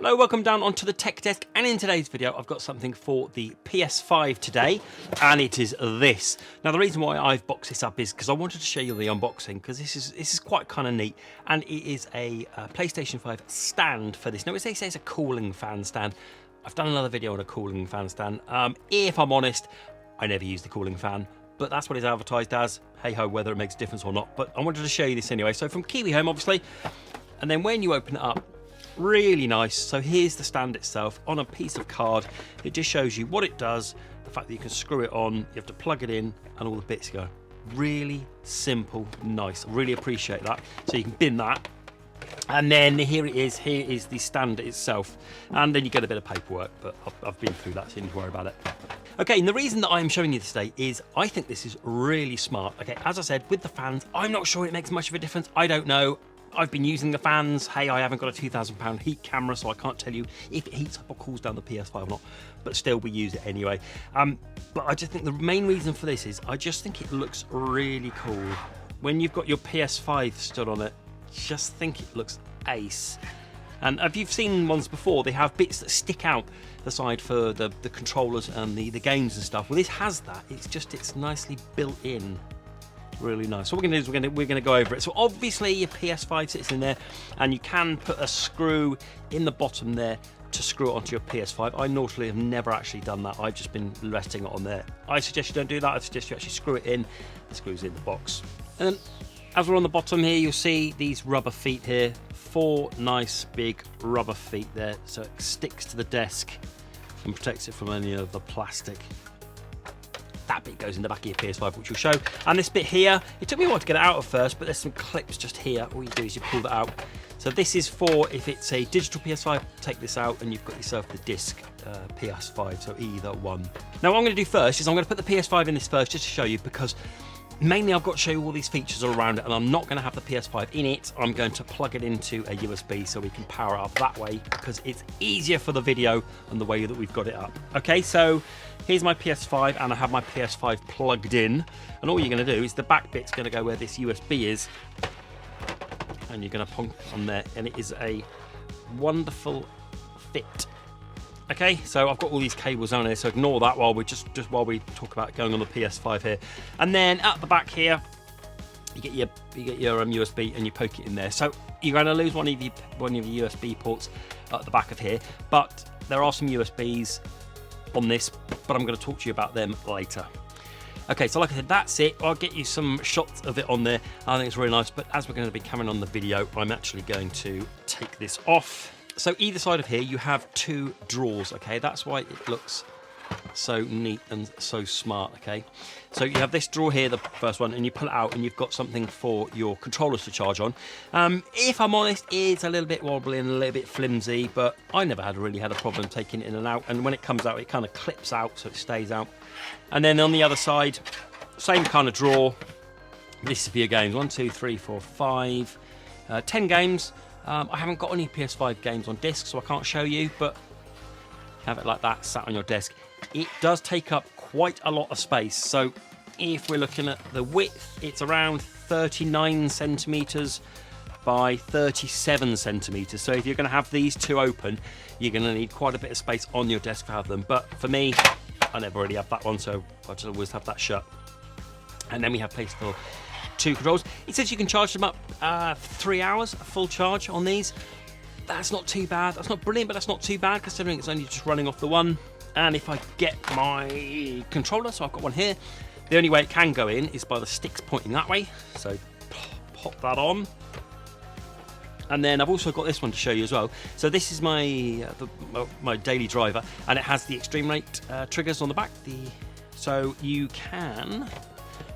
Hello, welcome down onto the tech desk, and in today's video I've got something for the PS5 today, and it is this. Now the reason why I've boxed this up is because I wanted to show you the unboxing, because this is quite kind of neat, and it is a PlayStation 5 stand for this. Now they say it's a cooling fan stand. I've done another video on a cooling fan stand. If I'm honest, I never use the cooling fan, but that's what it's advertised as. Hey ho, whether it makes a difference or not, but I wanted to show you this anyway. So from Kiwihome, obviously, and then when you open it up, really nice. So here's the stand itself on a piece of card. It just shows you what it does, the fact that you can screw it on, you have to plug it in, and all the bits go. Really simple, nice. Really appreciate that. So you can bin that. And then here it is. Here is the stand itself. And then you get a bit of paperwork, but I've been through that, so you don't need to worry about it. Okay, and the reason that I'm showing you this today is I think this is really smart. Okay, as I said, with the fans, I'm not sure it makes much of a difference. I don't know. I've been using the fans. Hey, I haven't got a £2,000 heat camera, so I can't tell you if it heats up or cools down the PS5 or not, but still we use it anyway. But I just think the main reason for this is I just think it looks really cool. When you've got your PS5 stood on it, just think it looks ace. And if you've seen ones before, they have bits that stick out the side for the controllers and the games and stuff. Well, this has that. It's nicely built in. Really nice. So what we're going to do is we're going to go over it. So obviously your PS5 sits in there, and you can put a screw in the bottom there to screw it onto your PS5. I naughtily have never actually done that. I've just been resting it on there. I suggest you don't do that. I suggest you actually screw it in. The screw's in the box. And then as we're on the bottom here, you'll see these rubber feet here. 4 nice big rubber feet there, so it sticks to the desk and protects it from any of the plastic. That bit goes in the back of your PS5, which will show. And this bit here, it took me a while to get it out at first, but there's some clips just here. All you do is you pull that out. So this is for if it's a digital PS5, take this out and you've got yourself the disc PS5, so either one. Now what I'm going to do first is I'm going to put the PS5 in this first just to show you, because mainly I've got to show you all these features all around it, and I'm not going to have the PS5 in it. I'm going to plug it into a USB so we can power it up that way, because it's easier for the video and the way that we've got it up. Okay, so here's my PS5, and I have my PS5 plugged in, and all you're going to do is the back bit's going to go where this USB is, and you're going to plonk on there, and it is a wonderful fit. Okay, so I've got all these cables on here, so ignore that while we just while we talk about going on the PS5 here. And then at the back here, you get your USB and you poke it in there. So you're going to lose one of your USB ports at the back of here, but there are some USBs on this, but I'm going to talk to you about them later. Okay, so like I said, that's it. I'll get you some shots of it on there. I think it's really nice, but as we're going to be coming on the video, I'm actually going to take this off. So either side of here you have 2 drawers, okay? That's why it looks so neat and so smart, okay? So you have this drawer here, the first one, and you pull it out and you've got something for your controllers to charge on. If I'm honest, it's a little bit wobbly and a little bit flimsy, but I never really had a problem taking it in and out, and when it comes out, it kind of clips out so it stays out. And then on the other side, same kind of drawer. This is for your games, 1, 2, 3, 4, 5, 10 games. I haven't got any PS5 games on disc, so I can't show you, but have it like that sat on your desk. It does take up quite a lot of space. So if we're looking at the width, it's around 39 centimeters by 37 centimeters. So if you're going to have these 2 open, you're going to need quite a bit of space on your desk to have them. But for me, I never really have that one, so I just always have that shut. And then we have place for 2 controls. It says you can charge them up 3 hours, a full charge on these. That's not too bad. That's not brilliant, but that's not too bad considering it's only just running off the one. And if I get my controller, so I've got one here, the only way it can go in is by the sticks pointing that way. So pop that on. And then I've also got this one to show you as well. So this is my daily driver, and it has the extreme rate triggers on the back. So you can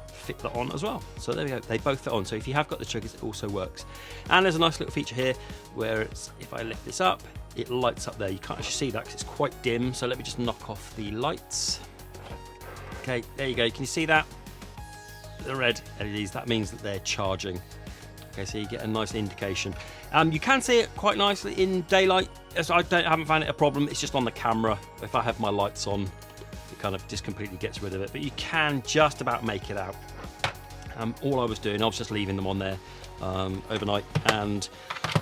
fit that on as well. So there we go, they both fit on. So if you have got the triggers, it also works. And there's a nice little feature here where it's, if I lift this up, it lights up there. You can't actually see that because it's quite dim, so let me just knock off the lights. Okay, there you go. Can you see that? The red LEDs, that means that they're charging. Okay, so you get a nice indication. You can see it quite nicely in daylight. So I haven't found it a problem. It's just on the camera. If I have my lights on, it kind of just completely gets rid of it. But you can just about make it out. all I was doing, I was just leaving them on there overnight, and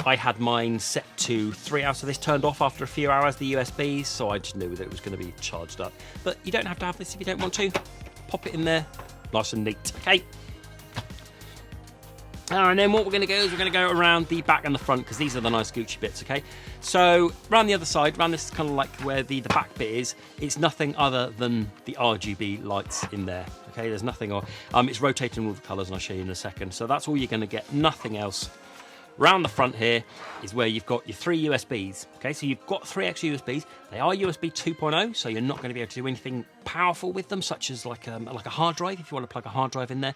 I had mine set to 3 hours of this turned off after a few hours, the USBs, so I just knew that it was going to be charged up. But you don't have to have this if you don't want to. Pop it in there, nice and neat, okay? And then what we're going to go is we're going to go around the back and the front, because these are the nice Gucci bits, okay? So around the other side, around this kind of like where the back bit is, it's nothing other than the RGB lights in there, okay? There's nothing, it's rotating all the colours, and I'll show you in a second. So that's all you're going to get, nothing else. Round the front here is where you've got your 3 USBs, okay? So you've got 3 extra USBs. They are USB 2.0, so you're not going to be able to do anything powerful with them, such as like a hard drive, if you want to plug a hard drive in there.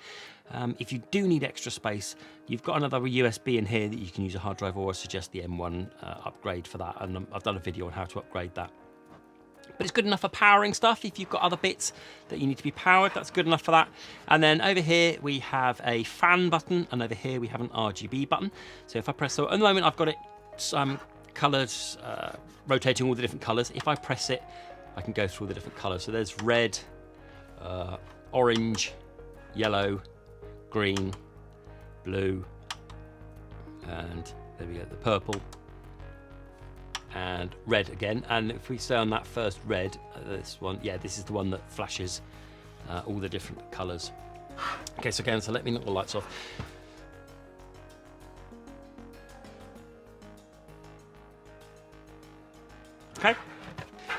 If you do need extra space, you've got another USB in here that you can use a hard drive, or I suggest the M1 upgrade for that, and I've done a video on how to upgrade that. But it's good enough for powering stuff. If you've got other bits that you need to be powered, that's good enough for that. And then over here we have a fan button, and over here we have an RGB button. So if I press, so at the moment I've got it coloured, rotating all the different colours. If I press it, I can go through all the different colours. So there's red, orange, yellow, green, blue, and there we go, the purple, and red again. And if we stay on that first red, this one, yeah, this is the one that flashes all the different colours. Okay, so again, so let me knock the lights off. Okay,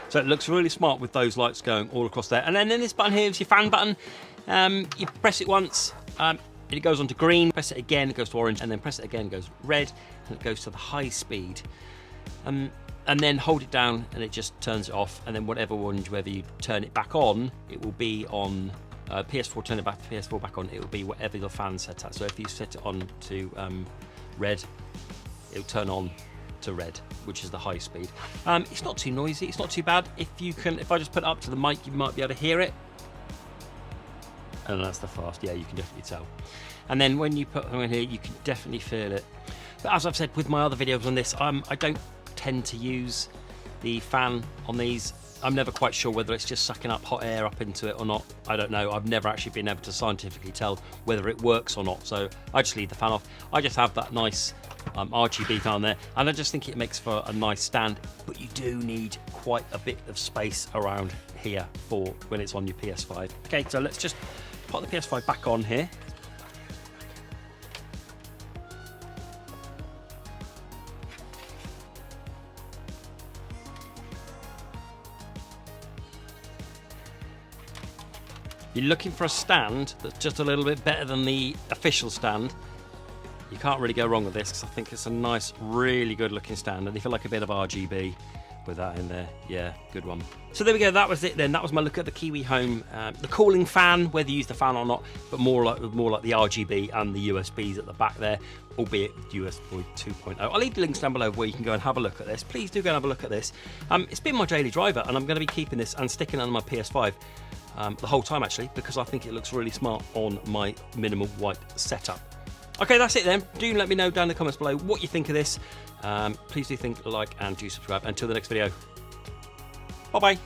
so it looks really smart with those lights going all across there. And then this button here is your fan button. You press it once, it goes on to green, press it again, it goes to orange, and then press it again, it goes red, and it goes to the high speed. And then hold it down and it just turns it off, and then whether you turn it back on, it will be on PS4, turn it back to PS4 back on, it will be whatever your fan's set at. So if you set it on to red, it'll turn on to red, which is the high speed. It's not too noisy, it's not too bad. If I just put it up to the mic, you might be able to hear it. And that's the fast, yeah, you can definitely tell. And then when you put them in here, you can definitely feel it. But as I've said with my other videos on this, I don't tend to use the fan on these. I'm never quite sure whether it's just sucking up hot air up into it or not. I don't know. I've never actually been able to scientifically tell whether it works or not. So I just leave the fan off. I just have that nice RGB fan there, and I just think it makes for a nice stand. But you do need quite a bit of space around here for when it's on your PS5. Okay, so let's just put the PS5 back on here. You're looking for a stand that's just a little bit better than the official stand. You can't really go wrong with this, because I think it's a nice, really good looking stand. And if you like a bit of RGB with that in there, yeah, good one. So there we go, that was it then. That was my look at the Kiwihome, the cooling fan, whether you use the fan or not, but more like the RGB and the USBs at the back there, albeit USB 2.0. I'll leave the links down below where you can go and have a look at this. Please do go and have a look at this. It's been my daily driver, and I'm going to be keeping this and sticking it on my PS5 the whole time, actually, because I think it looks really smart on my minimal white setup. Okay, that's it then. Do let me know down in the comments below what you think of this. Please do like and do subscribe. Until the next video, bye bye.